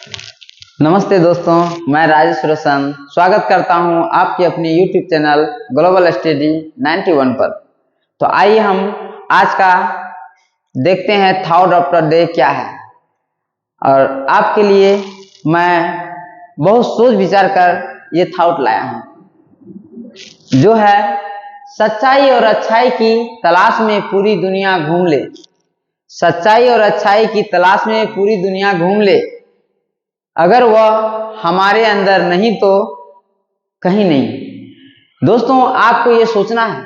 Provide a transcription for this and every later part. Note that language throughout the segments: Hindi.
नमस्ते दोस्तों, मैं राजेश रोशन स्वागत करता हूं आपके अपने YouTube चैनल ग्लोबल स्टडी 91 पर। तो आइए हम आज का देखते हैं थॉट ऑफ द डे क्या है। और आपके लिए मैं बहुत सोच विचार कर ये थॉट लाया हूं, जो है सच्चाई और अच्छाई की तलाश में पूरी दुनिया घूम ले। सच्चाई और अच्छाई की तलाश में पूरी दुनिया घूम ले, अगर वह हमारे अंदर नहीं तो कहीं नहीं। दोस्तों, आपको ये सोचना है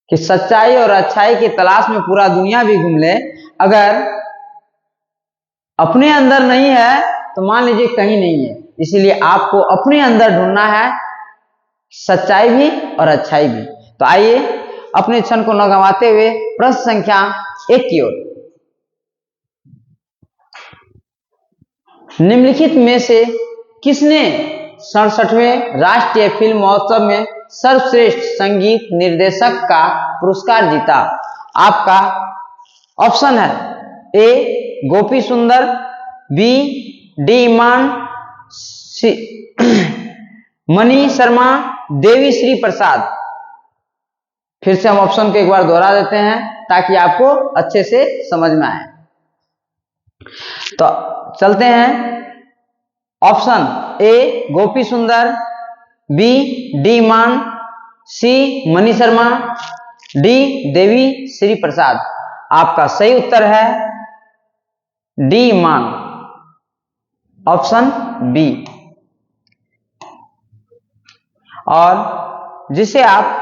कि सच्चाई और अच्छाई की तलाश में पूरा दुनिया भी घूम ले, अगर अपने अंदर नहीं है तो मान लीजिए कहीं नहीं है। इसीलिए आपको अपने अंदर ढूंढना है सच्चाई भी और अच्छाई भी। तो आइए अपने क्षण को न गंवाते हुए प्रश्न संख्या 1 की ओर। निम्नलिखित में से किसने 67वें राष्ट्रीय फिल्म महोत्सव में सर्वश्रेष्ठ संगीत निर्देशक का पुरस्कार जीता? आपका ऑप्शन है ए गोपी सुंदर, बी डी इमान, सी मणि शर्मा, देवी श्री प्रसाद। फिर से हम ऑप्शन को एक बार दोहरा देते हैं ताकि आपको अच्छे से समझ में आए। तो चलते हैं। ऑप्शन ए गोपी सुंदर, बी डी मान, सी मणि शर्मा, डी देवी श्री प्रसाद। आपका सही उत्तर है डी मान, ऑप्शन बी। और जिसे आप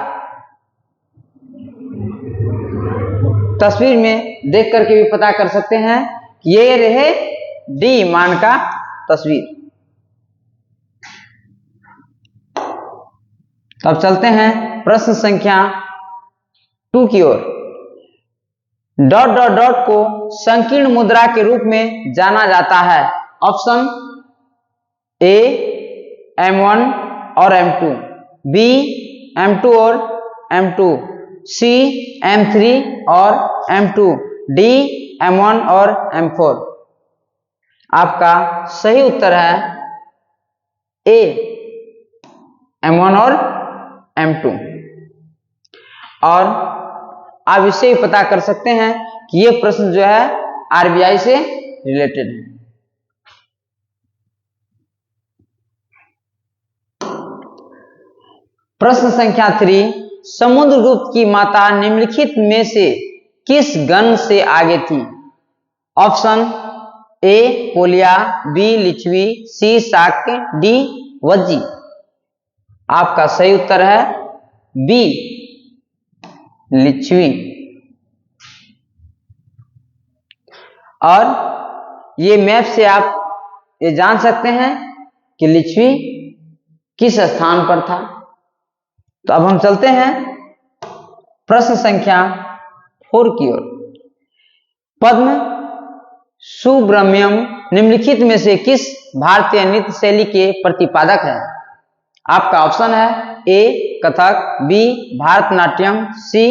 तस्वीर में देख करके भी पता कर सकते हैं कि ये रहे डी मान का तस्वीर। तो अब चलते हैं प्रश्न संख्या 2 की ओर। डॉट डॉट डॉट को संकीर्ण मुद्रा के रूप में जाना जाता है। ऑप्शन ए M1 और M2, बी M2 और M2, सी M3 और M2, डी M1 और M4। आपका सही उत्तर है ए M1 और M2। और आप इससे भी पता कर सकते हैं कि ये प्रश्न जो है RBI से रिलेटेड है। प्रश्न संख्या 3। समुद्रगुप्त की माता निम्नलिखित में से किस गण से आगे थी? Option A Polia, B Licchavi, C Shakya, D Vajji. आपका सही उत्तर है बी लिच्छवी। और ये मैप से आप ये जान सकते हैं कि लिच्छवी किस स्थान पर था। तो अब हम चलते हैं प्रश्न संख्या 4 की ओर। पद्म सुब्रमण्यम निम्नलिखित में से किस भारतीय नृत्य शैली के प्रतिपादक हैं? आपका ऑप्शन है ए कथक, बी भारतनाट्यम, सी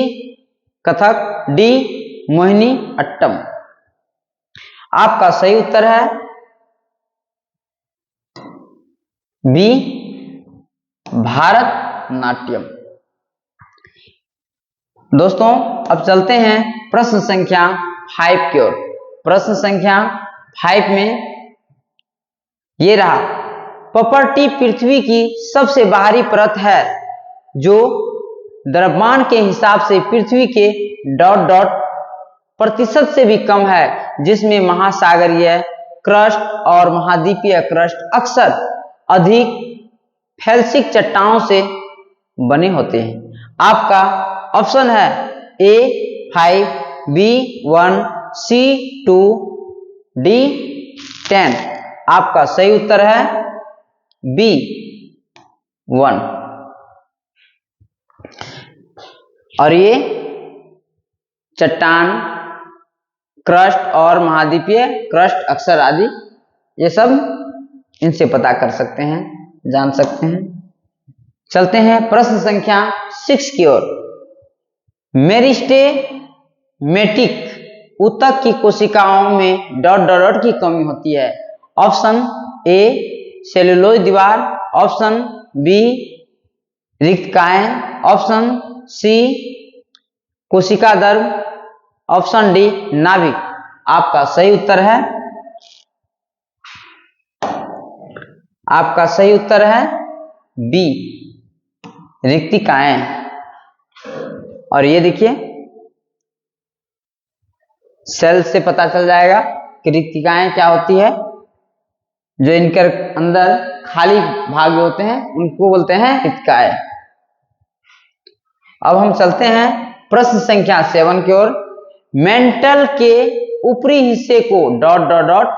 कथक, डी मोहिनी अट्टम। आपका सही उत्तर है बी भारतनाट्यम। दोस्तों, अब चलते हैं प्रश्न संख्या 5 की ओर। प्रश्न संख्या 5 में ये रहा, प्रॉपर्टी पृथ्वी की सबसे बाहरी परत है जो द्रव्यमान के हिसाब से पृथ्वी के डॉट डॉट प्रतिशत से भी कम है, जिसमें महासागरीय क्रस्ट और महाद्वीपीय क्रस्ट अक्सर अधिक फेल्सिक चट्टानों से बने होते हैं। आपका ऑप्शन है A5, B1, C2, D10। आपका सही उत्तर है B1। और ये चट्टान, क्रस्ट और महाद्वीपीय क्रस्ट अक्सर आदि ये सब इनसे पता कर सकते हैं, जान सकते हैं। चलते हैं प्रश्न संख्या 6 की ओर। मेरिस्टेमेटिक ऊतक की कोशिकाओं में डॉट डॉट डॉट की कमी होती है। ऑप्शन ए सेलुलोज दीवार, ऑप्शन बी रिक्तकाएं, ऑप्शन सी कोशिका दर्भ, ऑप्शन डी नाभिक। आपका सही उत्तर है, आपका सही उत्तर है बी रिक्तिकाएं। और ये देखिए सेल से पता चल जाएगा कि रिक्तिकाएं क्या होती है। जो इनके अंदर खाली भाग होते हैं उनको बोलते हैं रिक्तिकाएं। अब हम चलते हैं प्रश्न संख्या 7 की ओर। मेंटल के ऊपरी हिस्से को डॉट डॉट डॉट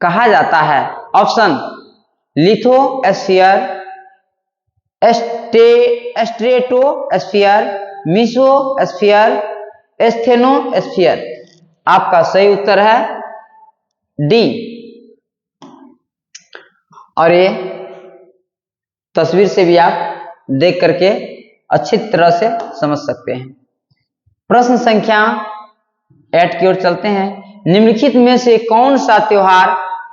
कहा जाता है। Option lithosphere, stratosphere, mesosphere, asthenosphere. आपका सही उत्तर है डी। और ये तस्वीर से भी आप देख करके अच्छी तरह से समझ सकते हैं। प्रश्न संख्या 8 की ओर चलते हैं। निम्नलिखित में से कौन सा त्योहार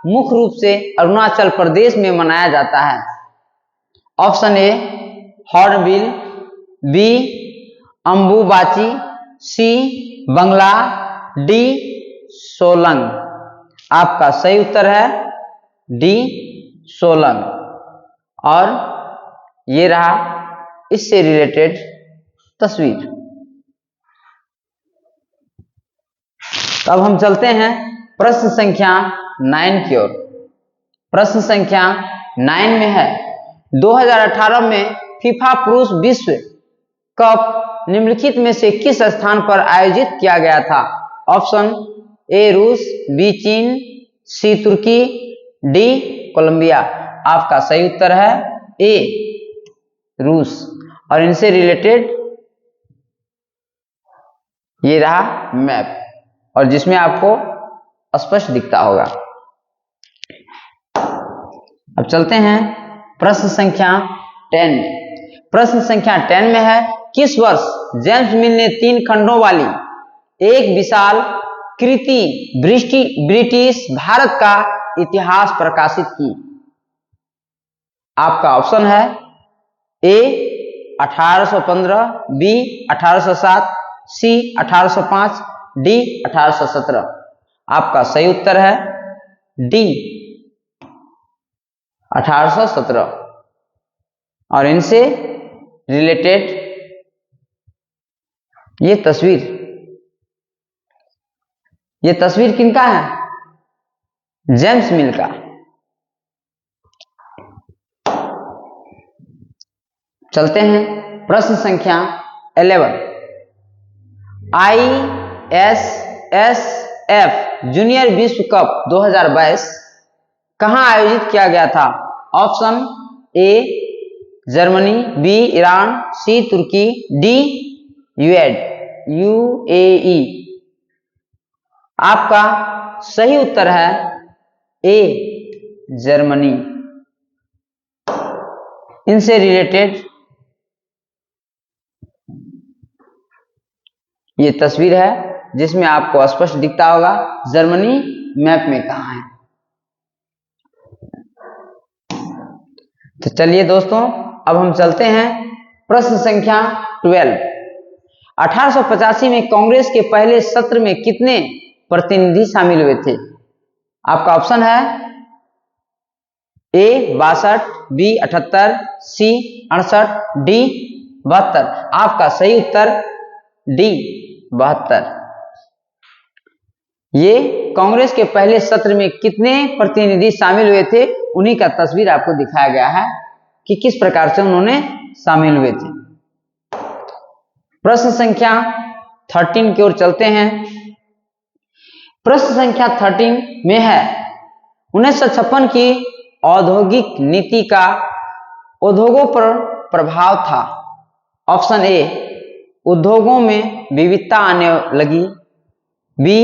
मुख्य रूप से अरुणाचल प्रदेश में मनाया जाता है। Option A Hornbill, B Ambubachi, C Bangla, D Solung. आपका सही उत्तर है डी सोलंग। और ये रहा इससे रिलेटेड तस्वीर। अब हम चलते हैं प्रश्न संख्या 9 की ओर। प्रश्न संख्या 9 में है 2018 में फीफा पुरुष विश्व कप निम्नलिखित में से किस स्थान पर आयोजित किया गया था। ऑप्शन ए रूस, बी चीन, सी तुर्की, डी कोलंबिया। आपका सही उत्तर है ए रूस। और इनसे रिलेटेड ये रहा मैप और जिसमें आपको स्पष्ट दिखता होगा। अब चलते हैं प्रश्न संख्या 10 में। प्रश्न संख्या 10 में है किस वर्ष जेम्स मिल ने 3 खंडों वाली एक विशाल कृति ब्रिटिश भारत का इतिहास प्रकाशित की। आपका ऑप्शन है ए 1815, बी 1807, सी 1805, डी 1817। आपका सही उत्तर है डी 1817। और इनसे रिलेटेड ये तस्वीर किनका है? जेम्स मिल का। चलते हैं प्रश्न संख्या 11। ISSF जूनियर विश्व कप 2022 कहां आयोजित किया गया था। Option A Germany, B Iran, C तुर्की, डी यूएई। आपका सही उत्तर है ए जर्मनी। इनसे रिलेटेड ये तस्वीर है जिसमें आपको स्पष्ट दिखता होगा जर्मनी मैप में कहां है। तो चलिए दोस्तों अब हम चलते हैं प्रश्न संख्या 12। 1885 में कांग्रेस के पहले सत्र में कितने प्रतिनिधि शामिल हुए थे। आपका ऑप्शन है ए 62, बी 78, सी 68, डी 72। आपका सही उत्तर डी 72। ये कांग्रेस के पहले सत्र में कितने प्रतिनिधि शामिल हुए थे उन्हीं का तस्वीर आपको दिखाया गया है कि किस प्रकार से उन्होंने शामिल हुए थे। प्रश्न संख्या 13 की ओर चलते हैं। प्रश्न संख्या 13 में है 1956 की औद्योगिक नीति का उद्योगों पर प्रभाव था। ऑप्शन ए उद्योगों में विविधता आने लगी, बी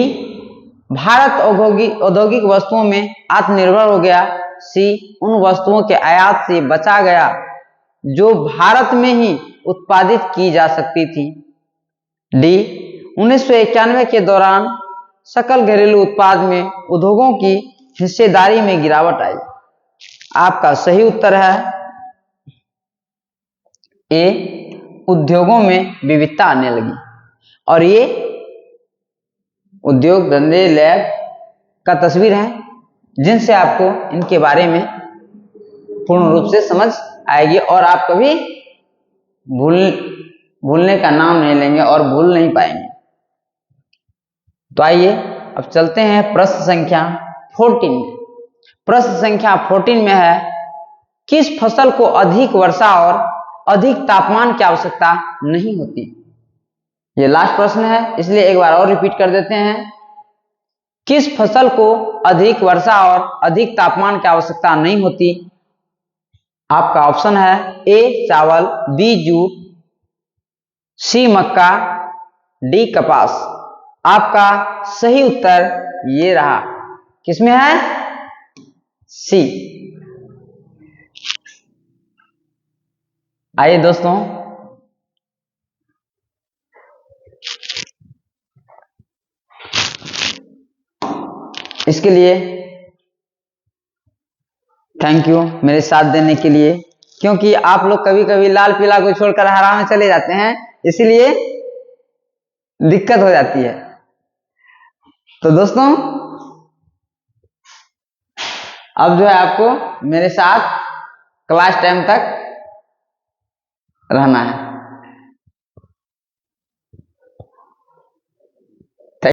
भारत औद्योगिक वस्तुओं में आत्मनिर्भर हो गया, सी उन वस्तुओं के आयात से बचा गया जो भारत में ही उत्पादित की जा सकती थी, डी 1991 के दौरान सकल घरेलू उत्पाद में उद्योगों की हिस्सेदारी में गिरावट आई। आपका सही उत्तर है ए, उद्योगों में विविधता आने लगी। और ये उद्योग धंधे लैब का तस्वीर है जिनसे आपको इनके बारे में पूर्ण रूप से समझ आएगी और आप कभी भूलने का नाम नहीं लेंगे और भूल नहीं पाएंगे। तो आइए अब चलते हैं प्रश्न संख्या 14 में। प्रश्न संख्या 14 में है, किस फसल को अधिक वर्षा और अधिक तापमान की आवश्यकता नहीं होती। ये लास्ट प्रश्न है, इसलिए एक बार और रिपीट कर देते हैं। किस फसल को अधिक वर्षा और अधिक तापमान की आवश्यकता नहीं होती। आपका ऑप्शन है ए चावल, बी जूट, सी मक्का, डी कपास। आपका सही उत्तर ये रहा, किसमें है, सी। आइए दोस्तों, इसके लिए थैंक यू मेरे साथ देने के लिए, क्योंकि आप लोग कभी कभी लाल पीला को छोड़कर हरा में चले जाते हैं, इसीलिए दिक्कत हो जाती है। तो दोस्तों अब जो है आपको मेरे साथ क्लास टाइम तक रहना है।